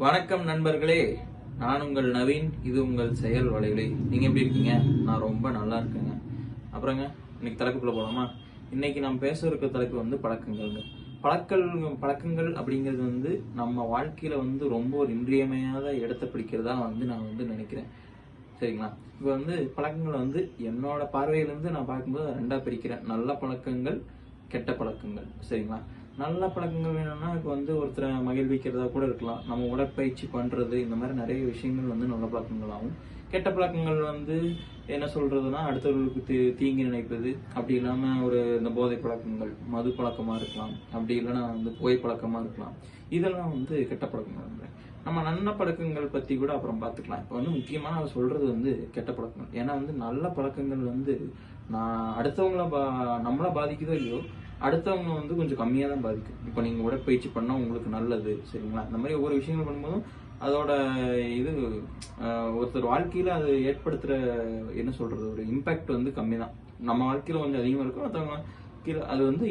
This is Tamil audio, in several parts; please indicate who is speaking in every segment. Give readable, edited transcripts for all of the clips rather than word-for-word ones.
Speaker 1: வணக்கம் நண்பர்களே, நான் உங்கள் நவீன். இது உங்கள் செயல் வலைவலி. நீங்க எப்படி இருக்கீங்க? நான் ரொம்ப நல்லா இருக்கேங்க. அப்புறங்க, இன்னைக்கு தலைப்புக்குள்ள போலாமா? இன்னைக்கு நாம் பேச இருக்க தலைப்பு வந்து பழக்கங்கள்ங்க. பழக்கங்கள் அப்படிங்கிறது வந்து நம்ம வாழ்க்கையில வந்து ரொம்ப ஒரு இன்றியமையாத இடத்தை பிடிக்கிறதா வந்து நான் வந்து நினைக்கிறேன். சரிங்களா? இப்போ வந்து பழக்கங்களை வந்து என்னோட பார்வையிலிருந்து நான் பார்க்கும்போது ரெண்டா பிரிக்கிறேன். நல்ல பழக்கங்கள், கெட்ட பழக்கங்கள். சரிங்களா? நல்ல பழக்கங்கள் வேணும்னா இப்போ வந்து ஒருத்தரை மகிழ்விக்கிறதா கூட இருக்கலாம். நம்ம உடற்பயிற்சி பண்றது, இந்த மாதிரி நிறைய விஷயங்கள் வந்து நல்ல பழக்கங்களாகும். கெட்ட பழக்கங்கள் வந்து என்ன சொல்றதுன்னா, அடுத்தவர்களுக்கு தீங்கு நினைப்பது, அப்படி இல்லாம ஒரு இந்த போதை பழக்கங்கள், மது பழக்கமா இருக்கலாம், அப்படி இல்லைன்னா வந்து புகை பழக்கமா இருக்கலாம். இதெல்லாம் வந்து கெட்ட பழக்கங்கள். நம்ம நல்ல பழக்கங்கள் பத்தி கூட அப்புறம் பார்த்துக்கலாம். இப்போ வந்து முக்கியமா நான் சொல்றது வந்து கெட்ட பழக்கங்கள். ஏன்னா வந்து நல்ல பழக்கங்கள் வந்து நான் நம்மள பாதிக்குதோ இல்லையோ, அடுத்தவங்க வந்து கொஞ்சம் கம்மியா தான் பாதிக்கும். இப்போ நீங்க உடற்பயிற்சி பண்ணா உங்களுக்கு நல்லது, சரிங்களா? இந்த மாதிரி ஒவ்வொரு விஷயங்கள் பண்ணும்போதும் அதோட இது ஒருத்தர் வாழ்க்கையில அது ஏற்படுத்துற என்ன சொல்றது, ஒரு இம்பாக்ட் வந்து கம்மி தான். நம்ம வாழ்க்கையில கொஞ்சம் அதிகமா இருக்கும், மற்றவங்க அது வந்து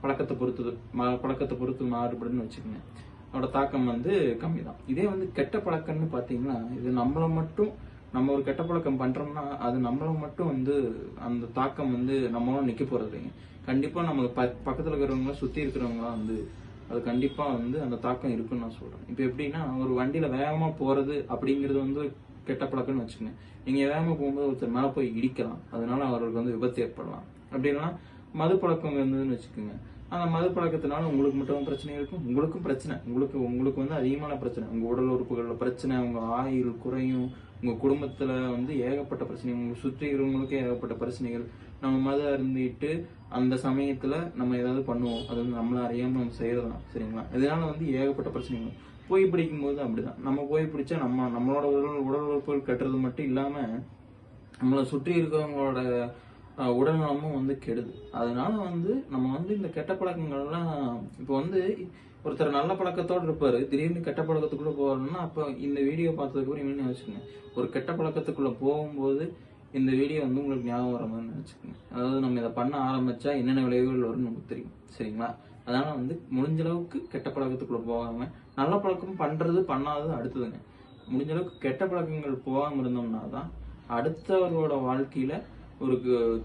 Speaker 1: பழக்கத்தை பொறுத்து மாறுபடுன்னு வச்சுக்கோங்க. அதோட தாக்கம் வந்து கம்மி தான். இதே வந்து கெட்ட பழக்கம்னு பாத்தீங்கன்னா, இது நம்ம ஒரு கெட்ட பழக்கம் பண்றோம்னா அது நம்மள மட்டும் வந்து அந்த தாக்கம் வந்து நம்மளும் நிக்க போறது இல்லைங்க. கண்டிப்பா நம்ம பக்கத்துல இருக்கிறவங்க, சுத்தி இருக்கிறவங்க வந்து அது கண்டிப்பா வந்து அந்த தாக்கம் இருக்குன்னு நான் சொல்றேன். இப்ப எப்படின்னா, ஒரு வண்டியில வேகமா போறது அப்படிங்கிறது வந்து கெட்ட பழக்கம்னு வச்சுக்கோங்க. நீங்க வேகமா போகும்போது ஒருத்தர் மேல போய் இடிக்கலாம், அதனால அவருக்கு வந்து விபத்து ஏற்படலாம். அப்படி இல்லைன்னா மது பழக்கம் இருந்ததுன்னு வச்சுக்கோங்க. அந்த மது பழக்கத்தினால உங்களுக்கு மட்டும் பிரச்சனை இருக்கும், உங்களுக்கும் பிரச்சனை. உங்களுக்கு வந்து அதிகமான பிரச்சனை, உங்க உடல் உறுப்புகள்ல பிரச்சனை, உங்க ஆயுள் குறையும், உங்க குடும்பத்துல வந்து ஏகப்பட்ட பிரச்சனை, உங்க சுற்றி இருக்கிறவங்களுக்கே ஏகப்பட்ட பிரச்சனைகள். நம்ம மது அருந்திட்டு அந்த சமயத்துல நம்ம ஏதாவது பண்ணுவோம், அது வந்து நம்மள அறியாம நம்ம செய்யறதுதான், சரிங்களா? இதனால வந்து ஏகப்பட்ட பிரச்சனைகள். போய் பிடிக்கும் போது அப்படிதான். நம்ம போய் பிடிச்சா நம்மளோட உடல் உறுப்புகள் கட்டுறது மட்டும் இல்லாம நம்மளை சுற்றி இருக்கிறவங்களோட உடல் நலமும் வந்து கெடுது. அதனால வந்து நம்ம வந்து இந்த கெட்ட பழக்கங்கள்லாம் இப்போ வந்து ஒருத்தர் நல்ல பழக்கத்தோடு இருப்பாரு, திடீர்னு கெட்ட பழக்கத்துக்குள்ள போறோம்னா, அப்ப இந்த வீடியோ பார்த்ததுக்கு அப்புறம் இனிமே வச்சுக்கோங்க, ஒரு கெட்ட பழக்கத்துக்குள்ள போகும்போது இந்த வீடியோ வந்து உங்களுக்கு ஞாபகம் வர மாதிரி நினைச்சுக்கோங்க. அதாவது நம்ம இதை பண்ண ஆரம்பிச்சா என்னென்ன விளைவுகள் வரும்னு நமக்கு தெரியும், சரிங்களா? அதனால வந்து முடிஞ்ச அளவுக்கு கெட்ட பழக்கத்துக்குள்ள போகாம, நல்ல பழக்கம் பண்றது பண்ணாதது அடுத்ததுங்க. முடிஞ்ச அளவுக்கு கெட்ட பழக்கங்கள் போகாம இருந்தோம்னா தான் அடுத்தவர்களோட வாழ்க்கையில ஒரு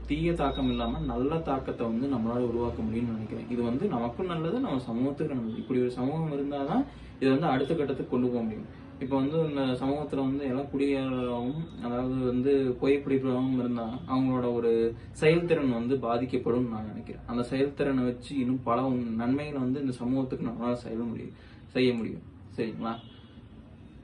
Speaker 1: தீய தாக்கம் இல்லாம நல்ல தாக்கத்தை வந்து நம்மளால உருவாக்க முடியும்னு நினைக்கிறேன். இது வந்து நமக்கும் நல்லது, நம்ம சமூகத்துக்கு நல்லது. இப்படி ஒரு சமூகம் இருந்தாதான் இதை வந்து அடுத்த கட்டத்துக்கு கொண்டு போக முடியும். இப்ப வந்து இந்த சமூகத்துல வந்து எல்லாம் குடியாகவும், அதாவது வந்து புகைப்பிடிப்பாகவும் இருந்தா அவங்களோட ஒரு செயல்திறன் வந்து பாதிக்கப்படும் நான் நினைக்கிறேன். அந்த செயல்திறனை வச்சு இன்னும் பல நன்மைகளை வந்து இந்த சமூகத்துக்கு நம்மளால செய்ய முடியும், சரிங்களா?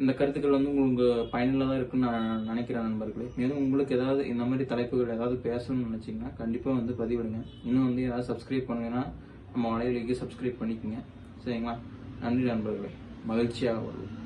Speaker 1: இந்த கருத்துக்கள் வந்து உங்களுக்கு பயனுள்ளதா இருக்குன்னு நான் நினைக்கிறேன் நண்பர்களே. மேலும் உங்களுக்கு ஏதாவது இந்த மாதிரி தலைப்புகள் ஏதாவது பேசணும்னு நினைச்சீங்கன்னா கண்டிப்பா வந்து பதிவிடுங்க. இன்னும் வந்து ஏதாவது சப்ஸ்கிரைப் பண்ணுங்கன்னா நம்ம வலைவலிக்கு சப்ஸ்கிரைப் பண்ணிக்கோங்க, சரிங்களா? நன்றி நண்பர்களே, மகிழ்ச்சியாக வருவோம்.